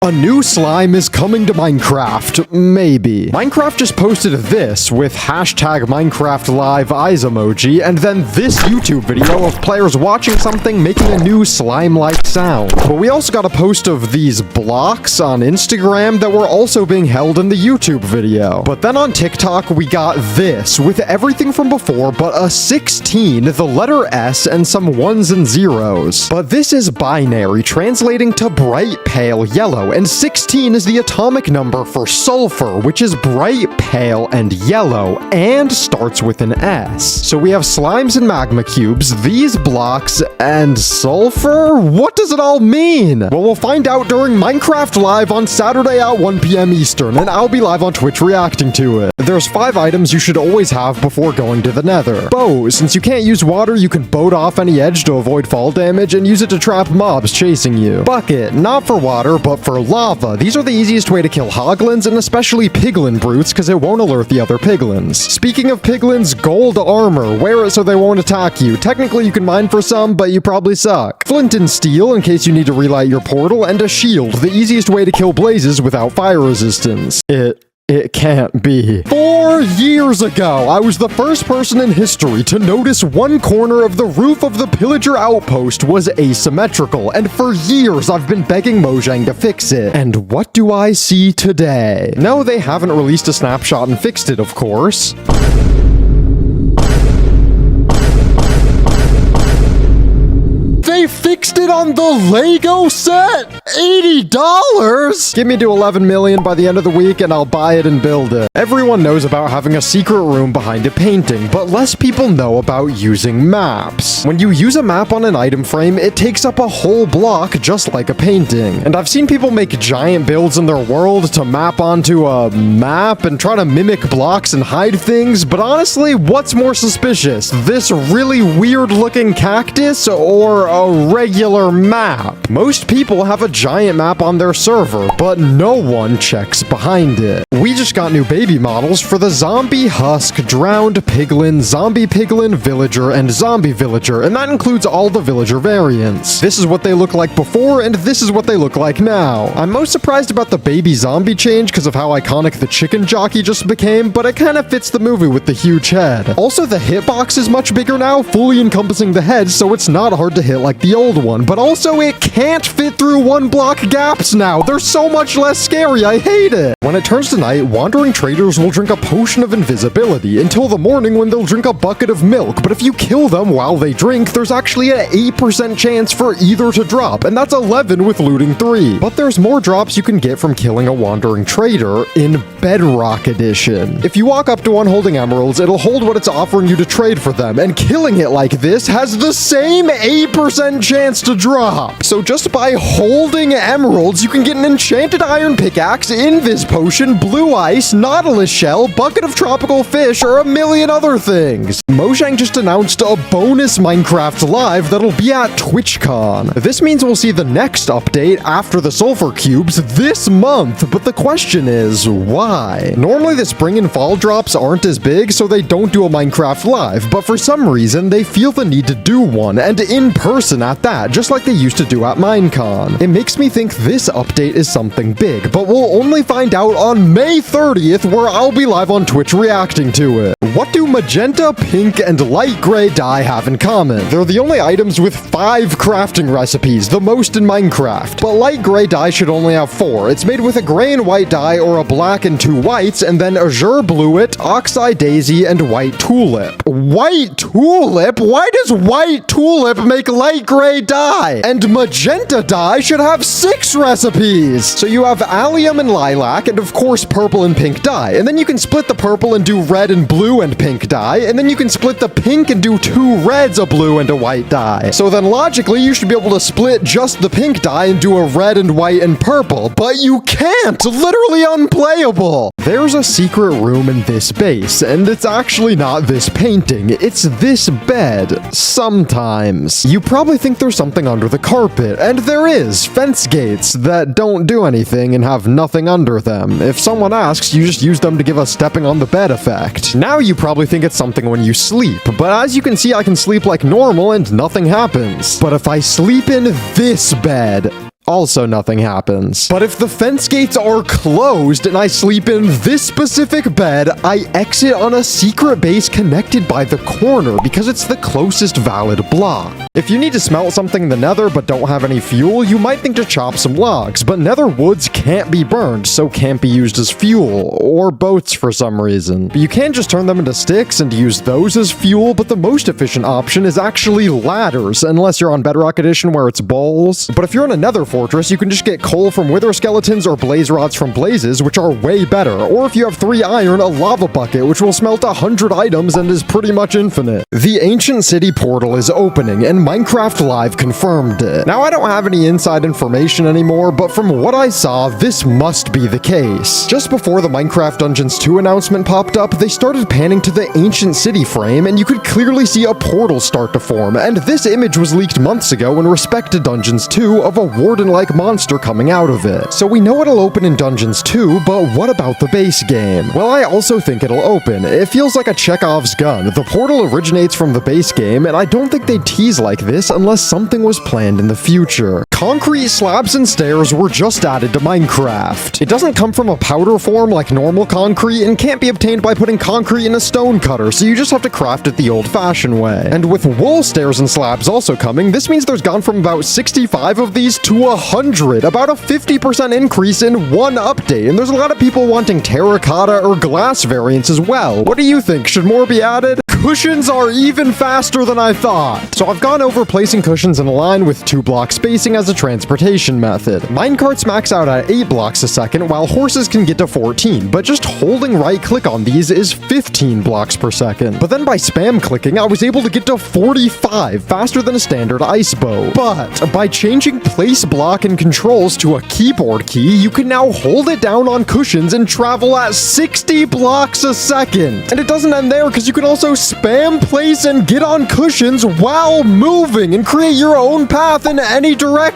A new slime is coming to Minecraft. Maybe. Minecraft just posted this with hashtag Minecraft Live eyes emoji, and then this YouTube video of players watching something making a new slime-like sound. But we also got a post of these blocks on Instagram that were also being held in the YouTube video. But then on TikTok, we got this with everything from before, but a 16, the letter S, and some ones and zeros. But this is binary, translating to bright pale yellow, and 16 is the atomic number for sulfur, which is bright pale and yellow, and starts with an S. So we have slimes and magma cubes, these blocks, and sulfur? What does it all mean? Well, we'll find out during Minecraft Live on Saturday at 1 p.m. Eastern, and I'll be live on Twitch reacting to it. There's 5 items you should always have before going to the nether. Bow. Since you can't use water, you can boat off any edge to avoid fall damage and use it to trap mobs chasing you. Bucket. Not for water, but for lava. These are the easiest way to kill hoglins and especially piglin brutes because it won't alert the other piglins. Speaking of piglins, gold armor. Wear it so they won't attack you. Technically, you can mine for some, but you probably suck. Flint and steel in case you need to relight your portal, and a shield, the easiest way to kill blazes without fire resistance. It can't be. 4 years ago, I was the first person in history to notice one corner of the roof of the pillager outpost was asymmetrical, and for years I've been begging Mojang to fix it. And what do I see today? No, they haven't released a snapshot and fixed it, of course. They fixed it on the Lego set! $80? Get me to 11 million by the end of the week and I'll buy it and build it. Everyone knows about having a secret room behind a painting, but less people know about using maps. When you use a map on an item frame, it takes up a whole block just like a painting. And I've seen people make giant builds in their world to map onto a map and try to mimic blocks and hide things, but honestly, what's more suspicious? This really weird looking cactus or a regular map? Most people have a giant map on their server, but no one checks behind it. We just got new baby models for the zombie husk, drowned piglin, zombie piglin, villager, and zombie villager, and that includes all the villager variants. This is what they look like before, and this is what they look like now. I'm most surprised about the baby zombie change because of how iconic the chicken jockey just became, but it kind of fits the movie with the huge head. Also, the hitbox is much bigger now, fully encompassing the head, so it's not hard to hit like the old one, but also it can't fit through 1 block gaps now. They're so much less scary. I hate it. When it turns to night, wandering traders will drink a potion of invisibility until the morning when they'll drink a bucket of milk, but if you kill them while they drink, there's actually an 8% chance for either to drop, and that's 11 with looting 3. But there's more drops you can get from killing a wandering trader in Bedrock Edition. If you walk up to one holding emeralds, it'll hold what it's offering you to trade for them, and killing it like this has the same 8% chance to drop. So just by holding emeralds, you can get an enchanted iron pickaxe, invis potion, blue ice, nautilus shell, bucket of tropical fish, or a million other things. Mojang just announced a bonus Minecraft Live that'll be at TwitchCon. This means we'll see the next update after the sulfur cubes this month, but the question is, why? Normally the spring and fall drops aren't as big, so they don't do a Minecraft Live, but for some reason they feel the need to do one, and in person at that, just like they used to do at Minecon. It makes me think this update is something big, but we'll only find out on May 30th, where I'll be live on Twitch reacting to it. What do magenta, pink, and light gray dye have in common? They're the only items with 5 crafting recipes, the most in Minecraft. But light gray dye should only have 4. It's made with a gray and white dye or a black and 2 whites, and then azure bluet, oxeye daisy, and white tulip. White tulip? Why does white tulip make light gray dye? And magenta dye should have 6 recipes. So you have allium and lilac, and of course purple and pink dye. And then you can split the purple and do red and blue and pink dye. And then you can split the pink and do 2 reds, a blue and a white dye. So then logically you should be able to split just the pink dye and do a red and white and purple. But you can't! Literally unplayable! There's a secret room in this base, and it's actually not this painting. It's this bed. Sometimes. You probably think there's something under the carpet, and there is. Fence gates that don't do anything and have nothing under them. If someone asks, you just use them to give a stepping on the bed effect. Now you probably think it's something when you sleep, but as you can see, I can sleep like normal and nothing happens. But if I sleep in this bed, Also nothing happens. But if the fence gates are closed and I sleep in this specific bed, I exit on a secret base connected by the corner because it's the closest valid block. If you need to smelt something in the nether but don't have any fuel, you might think to chop some logs, but nether woods can't be burned, so can't be used as fuel, or boats for some reason. But you can just turn them into sticks and use those as fuel, but the most efficient option is actually ladders, unless you're on Bedrock Edition where it's bowls. But if you're in a nether fortress, you can just get coal from wither skeletons or blaze rods from blazes, which are way better. Or if you have 3 iron, a lava bucket, which will smelt 100 items and is pretty much infinite. The ancient city portal is opening, and Minecraft Live confirmed it. Now, I don't have any inside information anymore, but from what I saw, this must be the case. Just before the Minecraft Dungeons 2 announcement popped up, they started panning to the ancient city frame, and you could clearly see a portal start to form, and this image was leaked months ago in respect to Dungeons 2 of a warden-like monster coming out of it. So we know it'll open in Dungeons 2, but what about the base game? Well, I also think it'll open. It feels like a Chekhov's gun. The portal originates from the base game, and I don't think they'd tease like this unless something was planned in the future. Concrete slabs and stairs were just added to Minecraft. It doesn't come from a powder form like normal concrete and can't be obtained by putting concrete in a stone cutter, so you just have to craft it the old-fashioned way. And with wool stairs and slabs also coming, this means there's gone from about 65 of these to 100, about a 50% increase in one update, and there's a lot of people wanting terracotta or glass variants as well. What do you think? Should more be added? Cushions are even faster than I thought. So I've gone over placing cushions in a line with 2-block spacing as a transportation method. Minecarts max out at 8 blocks a second, while horses can get to 14, but just holding right click on these is 15 blocks per second. But then by spam clicking, I was able to get to 45, faster than a standard ice boat. But by changing place block and controls to a keyboard key, you can now hold it down on cushions and travel at 60 blocks a second. And it doesn't end there, because you can also spam place and get on cushions while moving and create your own path in any direction.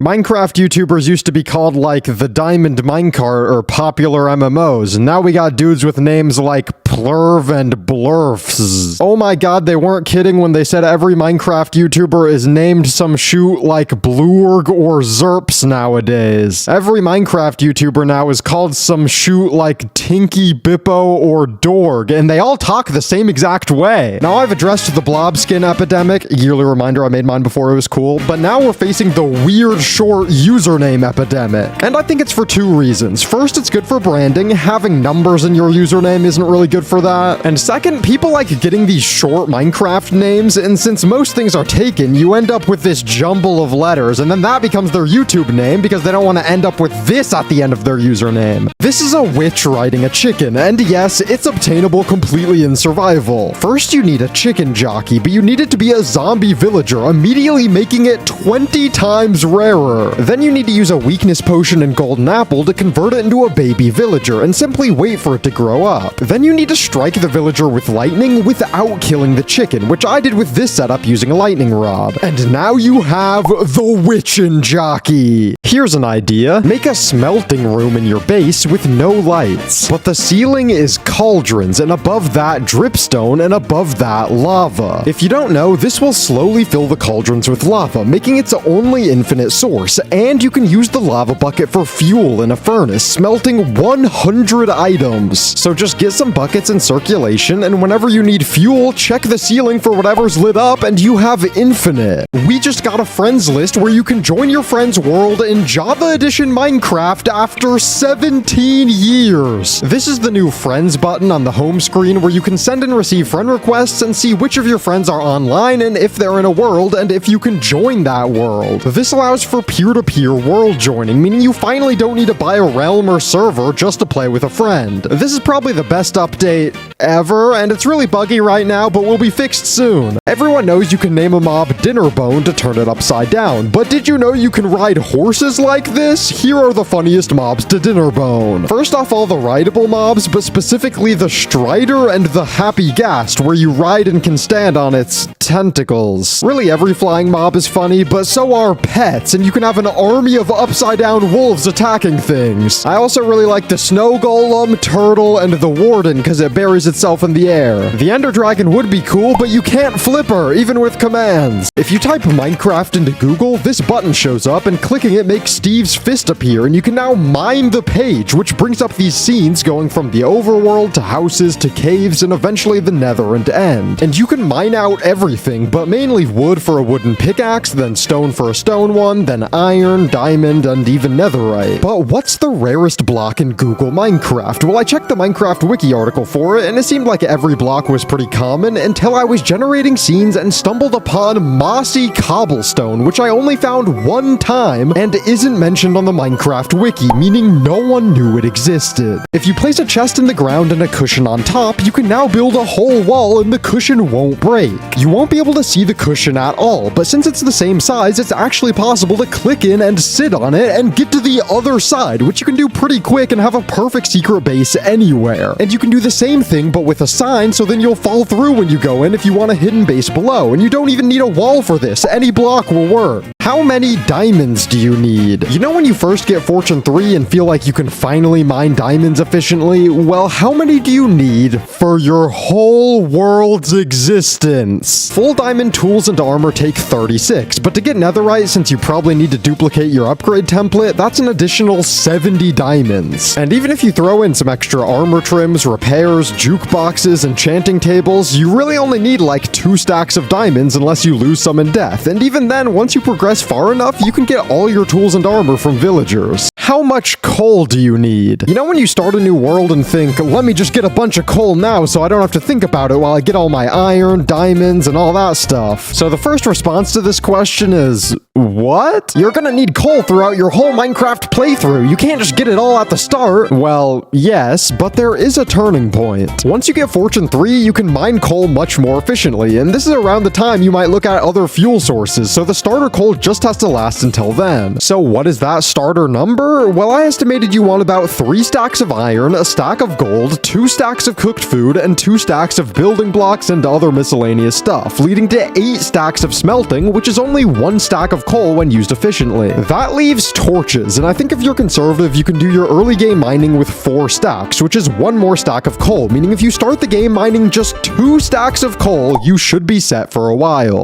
Minecraft YouTubers used to be called like the Diamond Minecart or popular MMOs, and now we got dudes with names like Plurv and Blurfs. Oh my god, they weren't kidding when they said every Minecraft YouTuber is named some shoot like Blurg or Zerps nowadays. Every Minecraft YouTuber now is called some shoot like Tinky Bippo or Dorg, and they all talk the same exact way. Now I've addressed the blob skin epidemic, yearly reminder I made mine before it was cool, but now we're facing the weird short username epidemic. And I think it's for 2 reasons. First, it's good for branding. Having numbers in your username isn't really good for that. And second, people like getting these short Minecraft names, and since most things are taken, you end up with this jumble of letters, and then that becomes their YouTube name because they don't want to end up with this at the end of their username. This is a witch riding a chicken, and yes, it's obtainable completely in survival. First, you need a chicken jockey, but you need it to be a zombie villager, immediately making it 20 times rarer. Then you need to use a weakness potion and golden apple to convert it into a baby villager, and simply wait for it to grow up. Then you need to strike the villager with lightning without killing the chicken, which I did with this setup using a lightning rod. And now you have the witchin' jockey. Here's an idea. Make a smelting room in your base with no lights, but the ceiling is cauldrons, and above that dripstone, and above that lava. If you don't know, this will slowly fill the cauldrons with lava, making its only infinite source, and you can use the lava bucket for fuel in a furnace, smelting 100 items. So just get some buckets in circulation, and whenever you need fuel, check the ceiling for whatever's lit up, and you have infinite. We just got a friends list where you can join your friend's world in Java Edition Minecraft after 17 years. This is the new friends button on the home screen where you can send and receive friend requests and see which of your friends are online and if they're in a world and if you can join that world. This allows for peer-to-peer world joining, meaning you finally don't need to buy a realm or server just to play with a friend. This is probably the best update ever, and it's really buggy right now, but will be fixed soon. Everyone knows you can name a mob Dinnerbone to turn it upside down, but did you know you can ride horses like this? Here are the funniest mobs to Dinnerbone. First off, all the rideable mobs, but specifically the Strider and the Happy Gas Blast, where you ride and can stand on its tentacles. Really, every flying mob is funny, but so are pets, and you can have an army of upside-down wolves attacking things. I also really like the Snow Golem, Turtle, and the Warden because it buries itself in the air. The Ender Dragon would be cool, but you can't flip her, even with commands. If you type Minecraft into Google, this button shows up, and clicking it makes Steve's fist appear, and you can now mine the page, which brings up these scenes going from the overworld to houses to caves and eventually the nether and end. And you can mine out everything, but mainly wood for a wooden pickaxe, then stone for a stone one, then iron, diamond, and even netherite. But what's the rarest block in Google Minecraft? Well, I checked the Minecraft wiki article for it, and it seemed like every block was pretty common until I was generating scenes and stumbled upon mossy cobblestone, which I only found one time and isn't mentioned on the Minecraft wiki, meaning no one knew it existed. If you place a chest in the ground and a cushion on top, you can now build a whole wall and the cushion won't break. You won't be able to see the cushion at all, but since it's the same size, it's actually possible to click in and sit on it and get to the other side, which you can do pretty quick and have a perfect secret base anywhere. And you can do the same thing but with a sign, so then you'll fall through when you go in if you want a hidden base below, and you don't even need a wall for this. Any block will work. How many diamonds do you need? You know when you first get Fortune 3 and feel like you can finally mine diamonds efficiently? Well, how many do you need for your whole world's existence? Full diamond tools and armor take 36, but to get netherite, since you probably need to duplicate your upgrade template, that's an additional 70 diamonds. And even if you throw in some extra armor trims, repairs, jukeboxes, enchanting tables, you really only need like 2 stacks of diamonds unless you lose some in death. And even then, once you progress far enough, you can get all your tools and armor from villagers. How much coal do you need? You know when you start a new world and think, let me just get a bunch of coal now so I don't have to think about it while I get all my iron, diamonds, and all that stuff? So the first response to this question is, what? You're gonna need coal throughout your whole Minecraft playthrough. You can't just get it all at the start. Well, yes, but there is a turning point. Once you get Fortune 3, you can mine coal much more efficiently, and this is around the time you might look at other fuel sources, so the starter coal just has to last until then. So what is that starter number? Well, I estimated you want about 3 stacks of iron, a stack of gold, 2 stacks of cooked food, and 2 stacks of building blocks and other miscellaneous stuff, leading to 8 stacks of smelting, which is only 1 stack of coal when used efficiently. That leaves torches, and I think if you're conservative, you can do your early game mining with 4 stacks, which is 1 more stack of coal, meaning if you start the game mining just 2 stacks of coal, you should be set for a while.